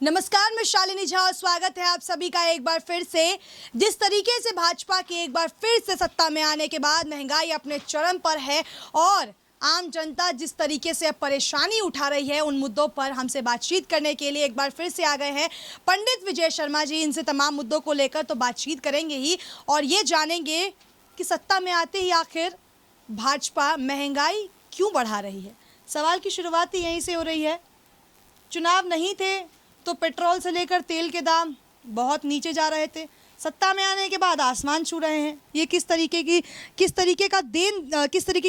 नमस्कार, मैं शालिनी झा और स्वागत है आप सभी का एक बार फिर से। जिस तरीके से भाजपा के एक बार फिर से सत्ता में आने के बाद महंगाई अपने चरम पर है और आम जनता जिस तरीके से अब परेशानी उठा रही है, उन मुद्दों पर हमसे बातचीत करने के लिए एक बार फिर से आ गए हैं पंडित विजय शर्मा जी। इनसे तमाम मुद्दों को लेकर तो बातचीत करेंगे ही और ये जानेंगे कि सत्ता में आते ही आखिर भाजपा महंगाई क्यों बढ़ा रही है। सवाल की शुरुआत ही यहीं से हो रही है। चुनाव नहीं थे तो पेट्रोल से लेकर तेल के दाम बहुत नीचे जा रहे थे, सत्ता में आने के बाद आसमान छू रहे हैं। ये किस तरीके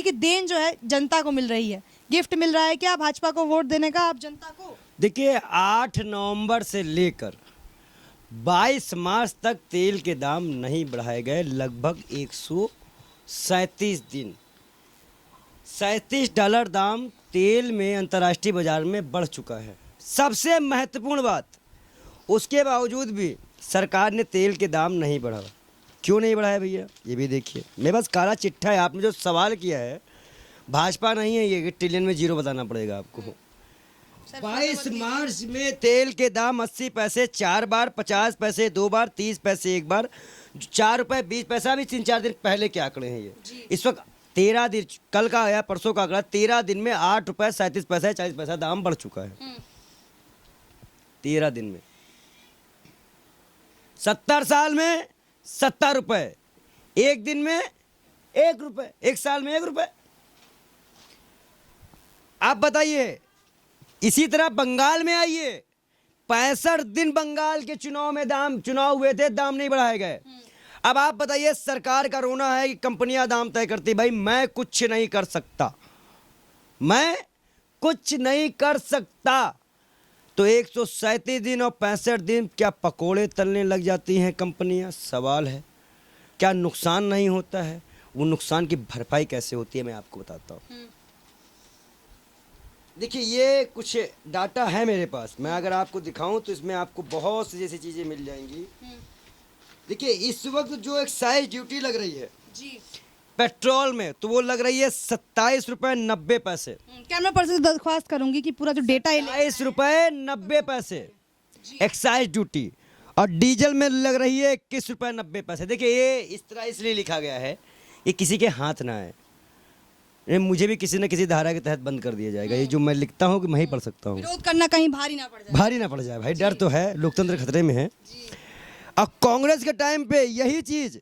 की देन जो है जनता को मिल रही है? गिफ्ट मिल रहा है क्या भाजपा को वोट देने का आप जनता को? देखिए, 8 नवंबर से लेकर 22 मार्च तक तेल के दाम नहीं बढ़ाए गए। लगभग 137 दिन $37 दाम तेल में अंतर्राष्ट्रीय बाजार में बढ़ चुका है। सबसे महत्वपूर्ण बात, उसके बावजूद भी सरकार ने तेल के दाम नहीं बढ़ाया। क्यों नहीं बढ़ाया भैया, ये भी देखिए। मेरे पास काला चिट्ठा है। आपने जो सवाल किया है, भाजपा नहीं है ये कि ट्रिलियन में जीरो बताना पड़ेगा आपको। 22 मार्च में तेल के दाम 80 पैसे 4 बार, 50 पैसे 2 बार, 30 पैसे 1 बार, 4 रुपये 20 पैसा भी 3-4 दिन पहले के आंकड़े हैं ये। इस वक्त 13 दिन, कल का आया परसों का आंकड़ा, 13 दिन में 8 रुपये 37 पैसा 40 पैसा दाम बढ़ चुका है। 13 दिन में। 70 साल में 70 रुपये, एक दिन में 1 रुपये, एक साल में 1 रुपये। आप बताइए, इसी तरह बंगाल में आइए, 65 दिन बंगाल के चुनाव हुए थे, दाम नहीं बढ़ाए गए। अब आप बताइए, सरकार का रोना है कि कंपनियां दाम तय करती। भाई मैं कुछ नहीं कर सकता, मैं कुछ नहीं कर सकता। तो 137 दिन और 65 दिन क्या पकोड़े तलने लग जाती हैं कंपनियां? सवाल है, क्या नुकसान नहीं होता है? वो नुकसान की भरपाई कैसे होती है, मैं आपको बताता हूँ। देखिए, ये कुछ डाटा है मेरे पास, मैं अगर आपको दिखाऊं तो इसमें आपको बहुत सी जैसी चीज़ें मिल जाएंगी। देखिए, इस वक्त जो एक्साइज ड्यूटी लग रही है जी पेट्रोल में, तो वो लग रही है 27 रुपये 90 पैसे। कैमरा पर्सन से दरख्वास्त करूंगी कि पूरा जो डेटा है 27 रुपये 90 पैसे एक्साइज ड्यूटी, और डीजल में लग रही है 21 रुपये 90 पैसे। देखिए, ये इस तरह इसलिए लिखा गया है, ये किसी के हाथ ना है। मुझे भी किसी न किसी धारा के तहत बंद कर दिया जाएगा। ये जो मैं लिखता हूँ कि मैं ही पढ़ सकता हूँ। विरोध करना कहीं भारी ना पड़ जाए। भारी ना पड़ जाए भाई, डर तो है, लोकतंत्र खतरे में है। अब कांग्रेस के टाइम पे यही चीज,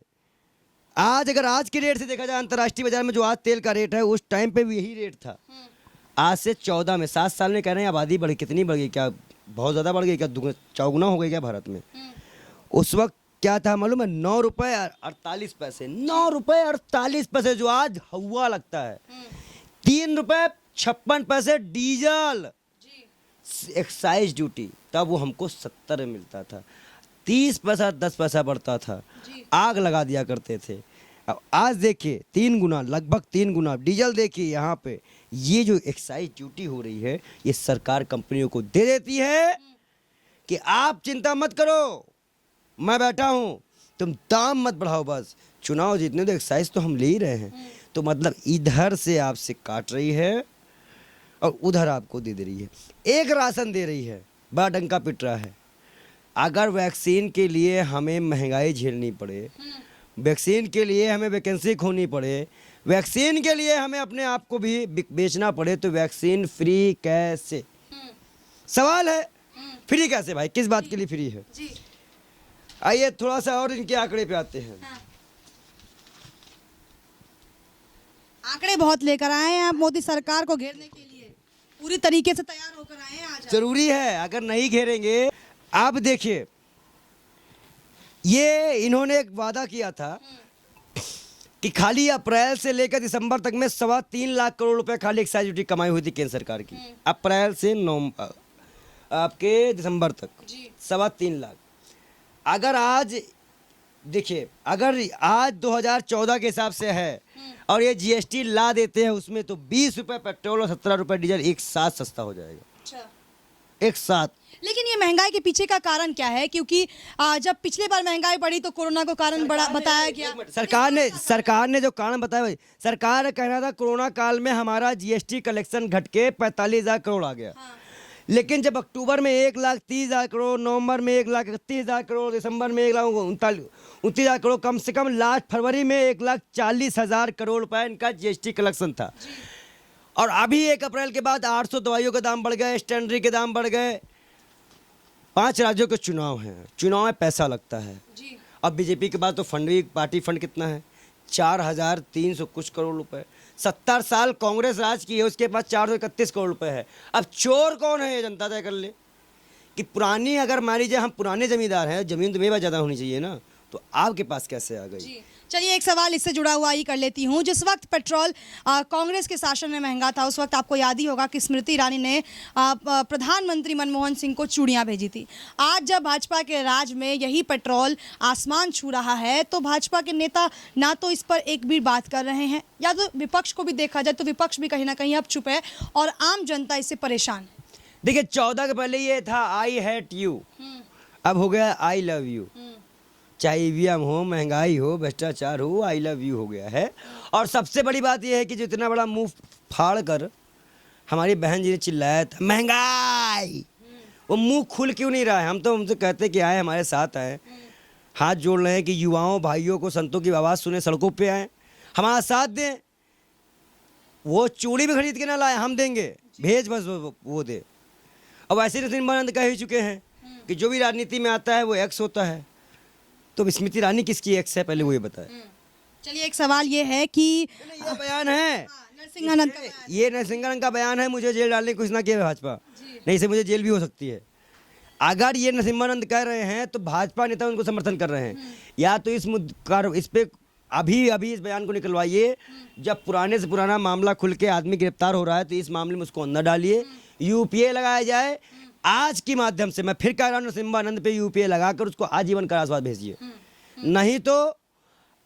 आज अगर आज के रेट से देखा जाए अंतर्राष्ट्रीय बाजार में जो आज तेल का रेट है, उस टाइम पे भी यही रेट था। आज से 14 में 7 साल में कह रहे हैं आबादी बढ़ी, कितनी बढ़ गई? क्या बहुत ज़्यादा बढ़ गई? क्या चौगुना हो गई क्या भारत में? उस वक्त क्या था मालूम है? 9 रुपये 48 पैसे। 9 रुपये 48 पैसे, जो आज हवा लगता है। 3 रुपये 56 पैसे डीजल एक्साइज ड्यूटी, तब वो हमको 70 में मिलता था। 30 पैसा 10 पैसा बढ़ता था, आग लगा दिया करते थे। अब आज देखिए 3 गुना, लगभग 3 गुना डीजल। देखिए यहाँ पे ये जो एक्साइज ड्यूटी हो रही है, ये सरकार कंपनियों को दे देती है कि आप चिंता मत करो, मैं बैठा हूँ, तुम दाम मत बढ़ाओ, बस चुनाव जीतने दो, एक्साइज तो हम ले ही रहे हैं। तो मतलब इधर से आपसे काट रही है और उधर आपको दे रही है। एक राशन दे रही है, बड़ा डंका पिट रहा है। अगर वैक्सीन के लिए हमें महंगाई झेलनी पड़े, वैक्सीन के लिए हमें वैकेंसी खोनी पड़े, वैक्सीन के लिए हमें अपने आप को भी बेचना पड़े, तो वैक्सीन फ्री कैसे? सवाल है, फ्री कैसे भाई? किस बात के लिए फ्री है? आइए थोड़ा सा और इनके आंकड़े पे आते हैं। आंकड़े बहुत लेकर आए हैं आप मोदी सरकार को घेरने के लिए, पूरी तरीके से तैयार होकर आए हैं आज। जरूरी है, अगर नहीं घेरेंगे। आप देखिए, ये इन्होंने एक वादा किया था कि खाली अप्रैल से लेकर दिसंबर तक में 3.25 लाख करोड़ रुपए खाली एक्साइज ड्यूटी कमाई हुई थी केंद्र सरकार की। अप्रैल से आपके दिसंबर तक 3.25 लाख। अगर आज देखिए, अगर आज 2014 के हिसाब से है और ये जीएसटी ला देते हैं उसमें, तो 20 रुपये पेट्रोल और 17 रुपये डीजल एक साथ सस्ता हो जाएगा। अच्छा, एक साथ। लेकिन ये महंगाई के पीछे का कारण क्या है? क्योंकि जब पिछली बार महंगाई बढ़ी तो कोरोना को कारण बड़ा बताया गया। सरकार ने जो कारण बताया भाई, सरकार ने कह रहा था कोरोना काल में हमारा जीएसटी कलेक्शन घट के 45,000 करोड़ आ गया। लेकिन जब अक्टूबर में 1,30,000 करोड़, नवंबर में 1,31,000 करोड़, दिसंबर में 1,29,000 करोड़, कम से कम लास्ट फरवरी में 1,40,000 करोड़ रुपए इनका जीएसटी कलेक्शन था। और अभी 1 अप्रैल के बाद 800 दवाइयों के दाम बढ़ गए, स्टैंडरी के दाम बढ़ गए। 5 राज्यों के चुनाव हैं, चुनाव में पैसा लगता है। अब बीजेपी के बाद तो फंड भी, पार्टी फंड कितना है, 4,300 कुछ करोड़ रुपए। 70 साल कांग्रेस राज की है, उसके पास 431 करोड़ रुपए है। अब चोर कौन है ये जनता तय कर ले। कि पुरानी, अगर मान लीजिए हम पुराने जमींदार हैं, जमीन तो मेरे पास ज़्यादा होनी चाहिए ना, तो आपके पास कैसे आ गई। चलिए एक सवाल इससे जुड़ा हुआ ही कर लेती हूँ। जिस वक्त पेट्रोल कांग्रेस के शासन में महंगा था, उस वक्त आपको याद ही होगा कि स्मृति ईरानी ने प्रधानमंत्री मनमोहन सिंह को चूड़ियाँ भेजी थी। आज जब भाजपा के राज में यही पेट्रोल आसमान छू रहा है, तो भाजपा के नेता ना तो इस पर एक भी बात कर रहे हैं, या तो विपक्ष को भी देखा जाए तो विपक्ष भी कहीं ना कहीं अब चुप है और आम जनता इससे परेशान है। देखिए 14 के पहले ये था आई हेट यू, अब हो गया आई लव यू। चाहे ईवीएम हो, महंगाई हो, भ्रष्टाचार हो, आई लव यू हो गया है। और सबसे बड़ी बात यह है कि जो इतना बड़ा मुंह फाड़ कर हमारी बहन जी ने चिल्लाया था महंगाई, वो मुंह खुल क्यों नहीं रहा है। हम तो उनसे कहते कि आए, हमारे साथ आए, हाथ जोड़ रहे हैं कि युवाओं भाइयों को, संतों की आवाज़ सुने, सड़कों पे आए, हमारा साथ दें। वो चूड़ी भी खरीद के ना लाए, हम देंगे, भेज बस वो दे। अब ऐसे नरसिम्हानंद कह ही चुके हैं कि जो भी राजनीति में आता है वो एक्स होता है। तो स्मृति ईरानी किसकी एक्स है, पहले वो ये बताए। चलिए एक सवाल ये है कि ये बयान है, नरसिंहानंद का ये नरसिंहानंद का बयान है, मुझे जेल डालने की कुछ ना किया भाजपा, नहीं से मुझे जेल भी हो सकती है। अगर ये नरसिम्हानंद कह रहे हैं तो भाजपा नेता उनको समर्थन कर रहे हैं। या तो इस पे अभी इस बयान को निकलवाइए। जब पुराने से पुराना मामला खुल के आदमी गिरफ्तार हो रहा है तो इस मामले में उसको अंदर डालिए, यूपीए लगाया जाए। आज के माध्यम से मैं फिर कह रहा हूँ, नरसिम्हानंद पे यूपीए लगाकर उसको आजीवन कारावास भेजिए। नहीं तो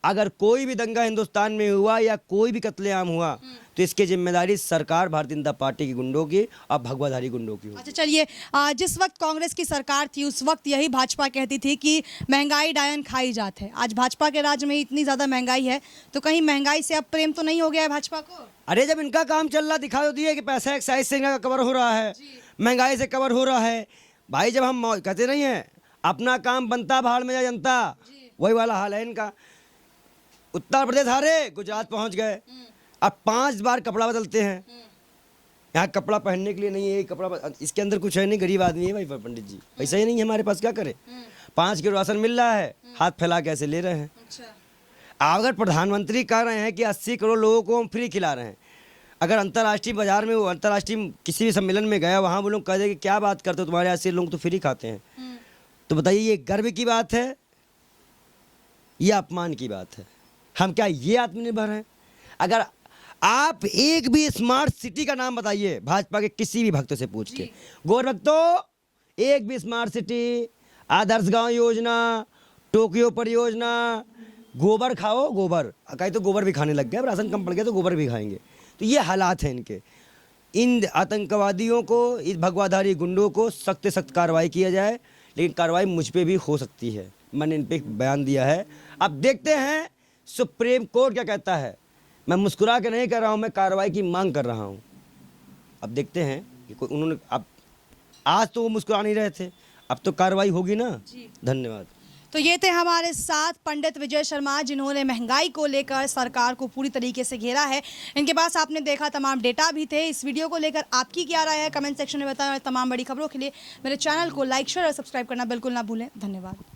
अगर कोई भी दंगा हिंदुस्तान में हुआ या कोई भी कत्लेआम हुआ तो इसकी जिम्मेदारी सरकार भारतीय जनता पार्टी की गुंडों की और भगवाधारी गुंडों की होगी। अच्छा चलिए, जिस वक्त कांग्रेस की सरकार थी उस वक्त यही भाजपा कहती थी कि महंगाई डायन खाई जात है। आज भाजपा के राज्य में इतनी ज़्यादा महंगाई है, तो कहीं महंगाई से अब प्रेम तो नहीं हो गया है भाजपा को? अरे जब इनका काम चल रहा, दिखा तो दिए कि पैसा एक्साइज से इनका कवर हो रहा है, महंगाई से कवर हो रहा है। भाई जब हम कहते नहीं हैं अपना काम बनता भाड़ में जा जनता, वही वाला हाल है इनका। उत्तर प्रदेश हारे, गुजरात पहुंच गए, अब 5 बार कपड़ा बदलते हैं। यहाँ कपड़ा पहनने के लिए नहीं है, कपड़ा इसके अंदर कुछ है नहीं, गरीब आदमी है भाई पंडित जी, पैसा ही नहीं है हमारे पास, क्या करे। 5 किलो राशन मिल रहा है, हाथ फैला के ऐसे ले रहे हैं। अगर प्रधानमंत्री कह रहे हैं कि 80 करोड़ लोगों को हम फ्री खिला रहे हैं, अगर अंतर्राष्ट्रीय बाजार में, वो अंतर्राष्ट्रीय किसी भी सम्मेलन में गया, वहाँ वो लोग कह दे कि क्या बात करते हो, तुम्हारे 80 लोग तो फ्री खाते हैं, तो बताइए ये गर्व की बात है या अपमान की बात है। हम क्या ये आत्मनिर्भर हैं? अगर आप एक भी स्मार्ट सिटी का नाम बताइए भाजपा के किसी भी भक्त से पूछ के, गौर भक्तों, एक भी स्मार्ट सिटी, आदर्श गांव योजना, टोक्यो परियोजना, गोबर खाओ, गोबर कहीं तो गोबर भी खाने लग गया, राशन कम पड़ गया तो गोबर भी खाएंगे। तो ये हालात हैं इनके। इन आतंकवादियों को, इस भगवाधारी गुंडों को सख्त से सख्त कार्रवाई किया जाए, लेकिन कार्रवाई मुझ पे भी हो सकती है, मैंने इन पे बयान दिया है। अब देखते हैं सुप्रीम कोर्ट क्या कहता है। मैं मुस्कुरा के नहीं कर रहा हूँ, मैं कार्रवाई की मांग कर रहा हूँ। अब देखते हैं कि कोई उन्होंने, अब आज तो वो मुस्कुरा नहीं रहे थे, अब तो कार्रवाई होगी ना। धन्यवाद। तो ये थे हमारे साथ पंडित विजय शर्मा, जिन्होंने महंगाई को लेकर सरकार को पूरी तरीके से घेरा है। इनके पास आपने देखा तमाम डेटा भी थे। इस वीडियो को लेकर आपकी क्या राय है, कमेंट सेक्शन में बताएं। और तमाम बड़ी खबरों के लिए मेरे चैनल को लाइक, शेयर और सब्सक्राइब करना बिल्कुल ना भूलें। धन्यवाद।